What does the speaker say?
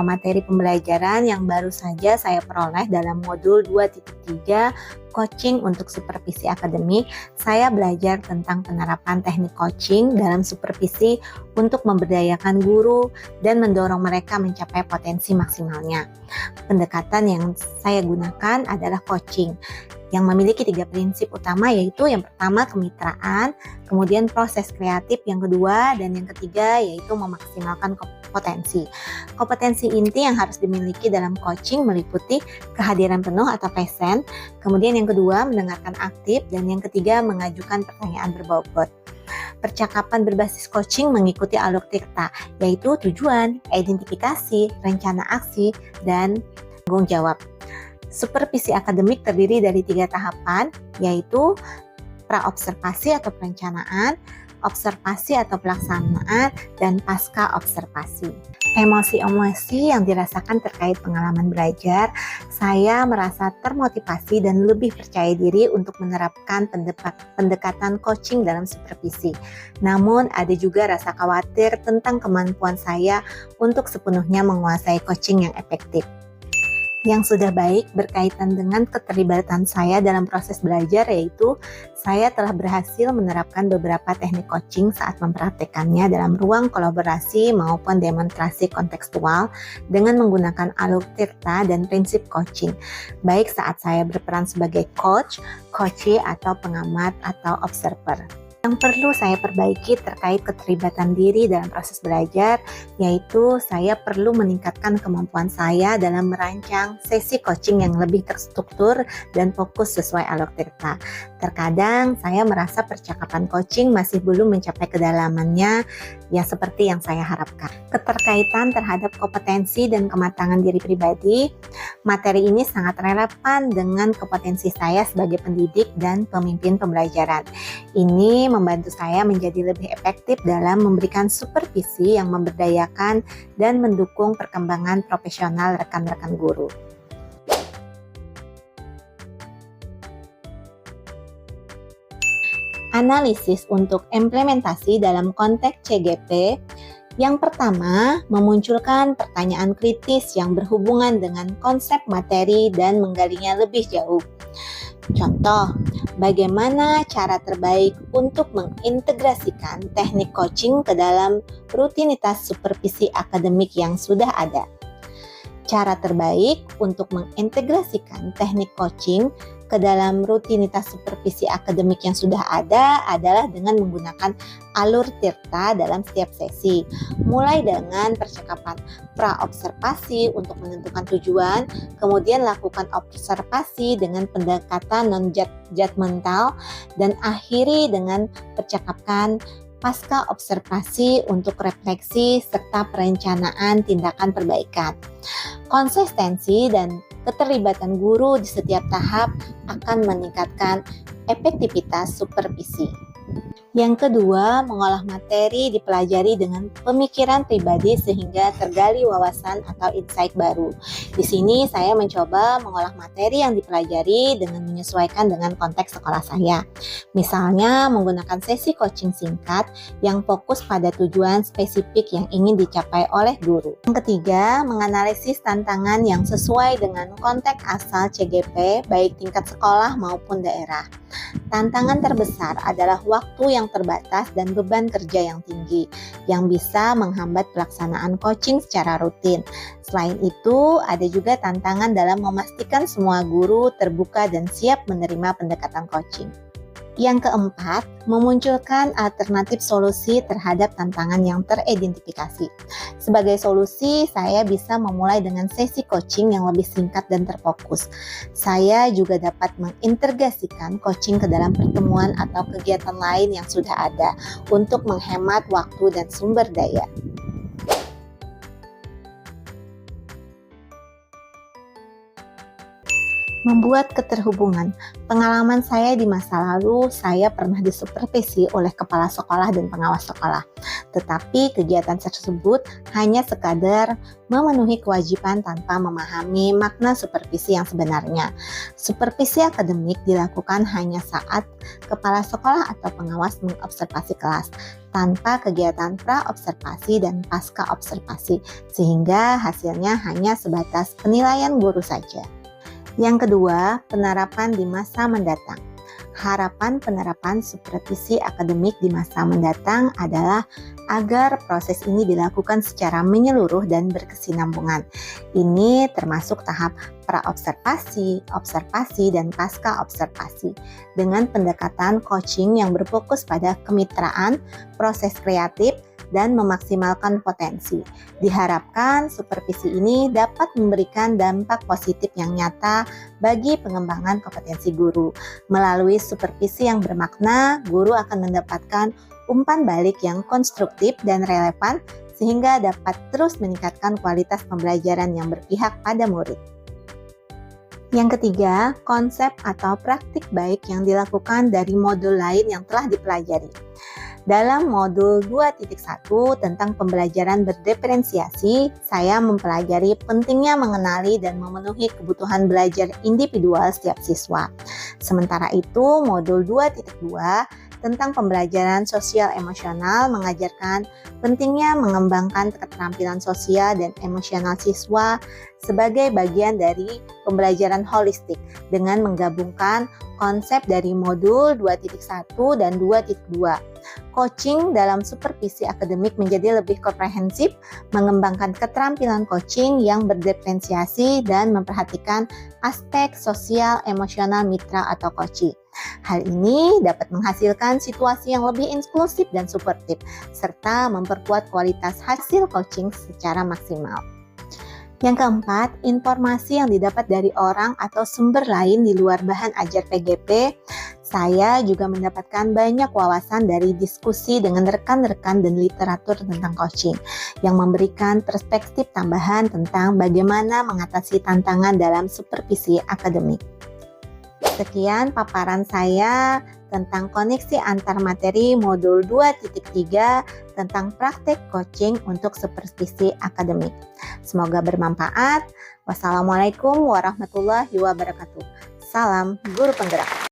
materi pembelajaran yang baru saja saya peroleh dalam modul 2.3 coaching untuk supervisi akademik. Saya belajar tentang penerapan teknik coaching dalam supervisi untuk memberdayakan guru dan mendorong mereka mencapai potensi maksimalnya. Pendekatan yang saya gunakan adalah coaching yang memiliki 3 prinsip utama, yaitu yang pertama kemitraan, kemudian proses kreatif yang kedua, dan yang ketiga yaitu memaksimalkan potensi. Kompetensi inti yang harus dimiliki dalam coaching meliputi kehadiran penuh atau present, kemudian yang kedua mendengarkan aktif, dan yang ketiga mengajukan pertanyaan berbobot. Percakapan berbasis coaching mengikuti alur tirta, yaitu tujuan, identifikasi, rencana aksi, dan tanggung jawab. Supervisi akademik terdiri dari 3 tahapan, yaitu pra-observasi atau perencanaan, observasi atau pelaksanaan, dan pasca observasi. Emosi-emosi yang dirasakan terkait pengalaman belajar, saya merasa termotivasi dan lebih percaya diri untuk menerapkan pendekatan coaching dalam supervisi. Namun ada juga rasa khawatir tentang kemampuan saya untuk sepenuhnya menguasai coaching yang efektif. Yang sudah baik berkaitan dengan keterlibatan saya dalam proses belajar, yaitu saya telah berhasil menerapkan beberapa teknik coaching saat mempraktekannya dalam ruang kolaborasi maupun demonstrasi kontekstual dengan menggunakan alur tirta dan prinsip coaching, baik saat saya berperan sebagai coach, coachee, atau pengamat atau observer. Yang perlu saya perbaiki terkait keterlibatan diri dalam proses belajar, yaitu saya perlu meningkatkan kemampuan saya dalam merancang sesi coaching yang lebih terstruktur dan fokus sesuai alur tirta. Terkadang saya merasa percakapan coaching masih belum mencapai kedalamannya yang seperti yang saya harapkan. Keterkaitan terhadap kompetensi dan kematangan diri pribadi, materi ini sangat relevan dengan kompetensi saya sebagai pendidik dan pemimpin pembelajaran. Ini membantu saya menjadi lebih efektif dalam memberikan supervisi yang memberdayakan dan mendukung perkembangan profesional rekan-rekan guru. Analisis untuk implementasi dalam konteks CGP. Yang pertama, memunculkan pertanyaan kritis yang berhubungan dengan konsep materi dan menggalinya lebih jauh. Contoh, bagaimana cara terbaik untuk mengintegrasikan teknik coaching ke dalam rutinitas supervisi akademik yang sudah ada? Cara terbaik untuk mengintegrasikan teknik coaching ke dalam rutinitas supervisi akademik yang sudah ada adalah dengan menggunakan alur tirta dalam setiap sesi, mulai dengan percakapan pra-observasi untuk menentukan tujuan, kemudian lakukan observasi dengan pendekatan non-judgmental, dan akhiri dengan percakapan pasca observasi untuk refleksi serta perencanaan tindakan perbaikan. Konsistensi dan keterlibatan guru di setiap tahap akan meningkatkan efektivitas supervisi. Yang kedua, mengolah materi dipelajari dengan pemikiran pribadi sehingga tergali wawasan atau insight baru. Di sini saya mencoba mengolah materi yang dipelajari dengan menyesuaikan dengan konteks sekolah saya. Misalnya menggunakan sesi coaching singkat yang fokus pada tujuan spesifik yang ingin dicapai oleh guru. Yang ketiga, menganalisis tantangan yang sesuai dengan konteks asal CGP baik tingkat sekolah maupun daerah. Tantangan terbesar adalah waktu yang terbatas dan beban kerja yang tinggi yang bisa menghambat pelaksanaan coaching secara rutin. Selain itu, ada juga tantangan dalam memastikan semua guru terbuka dan siap menerima pendekatan coaching. Yang keempat, memunculkan alternatif solusi terhadap tantangan yang teridentifikasi. Sebagai solusi, saya bisa memulai dengan sesi coaching yang lebih singkat dan terfokus. Saya juga dapat mengintegrasikan coaching ke dalam pertemuan atau kegiatan lain yang sudah ada untuk menghemat waktu dan sumber daya. Membuat keterhubungan. Pengalaman saya di masa lalu, saya pernah disupervisi oleh kepala sekolah dan pengawas sekolah. Tetapi kegiatan tersebut hanya sekadar memenuhi kewajiban tanpa memahami makna supervisi yang sebenarnya. Supervisi akademik dilakukan hanya saat kepala sekolah atau pengawas mengobservasi kelas, tanpa kegiatan pra-observasi dan pasca-observasi, sehingga hasilnya hanya sebatas penilaian guru saja. Yang kedua, penerapan di masa mendatang. Harapan penerapan supervisi akademik di masa mendatang adalah agar proses ini dilakukan secara menyeluruh dan berkesinambungan. Ini termasuk tahap pra-observasi, observasi, dan pasca-observasi dengan pendekatan coaching yang berfokus pada kemitraan, proses kreatif, dan memaksimalkan potensi. Diharapkan supervisi ini dapat memberikan dampak positif yang nyata bagi pengembangan kompetensi guru. Melalui supervisi yang bermakna, guru akan mendapatkan umpan balik yang konstruktif dan relevan sehingga dapat terus meningkatkan kualitas pembelajaran yang berpihak pada murid. Yang ketiga, konsep atau praktik baik yang dilakukan dari modul lain yang telah dipelajari. Dalam modul 2.1 tentang pembelajaran berdiferensiasi, saya mempelajari pentingnya mengenali dan memenuhi kebutuhan belajar individual setiap siswa. Sementara itu, modul 2.2 tentang pembelajaran sosial emosional mengajarkan pentingnya mengembangkan keterampilan sosial dan emosional siswa sebagai bagian dari pembelajaran holistik dengan menggabungkan konsep dari modul 2.1 dan 2.2. Coaching dalam supervisi akademik menjadi lebih komprehensif, mengembangkan keterampilan coaching yang berdiferensiasi dan memperhatikan aspek sosial emosional mitra atau coachee. Hal ini dapat menghasilkan situasi yang lebih inklusif dan suportif, serta memperkuat kualitas hasil coaching secara maksimal. Yang keempat, informasi yang didapat dari orang atau sumber lain di luar bahan ajar PGP. Saya juga mendapatkan banyak wawasan dari diskusi dengan rekan-rekan dan literatur tentang coaching yang memberikan perspektif tambahan tentang bagaimana mengatasi tantangan dalam supervisi akademik. Sekian paparan saya tentang koneksi antar materi modul 2.3 tentang praktek coaching untuk supervisi akademik. Semoga bermanfaat. Wassalamualaikum warahmatullahi wabarakatuh. Salam guru penggerak.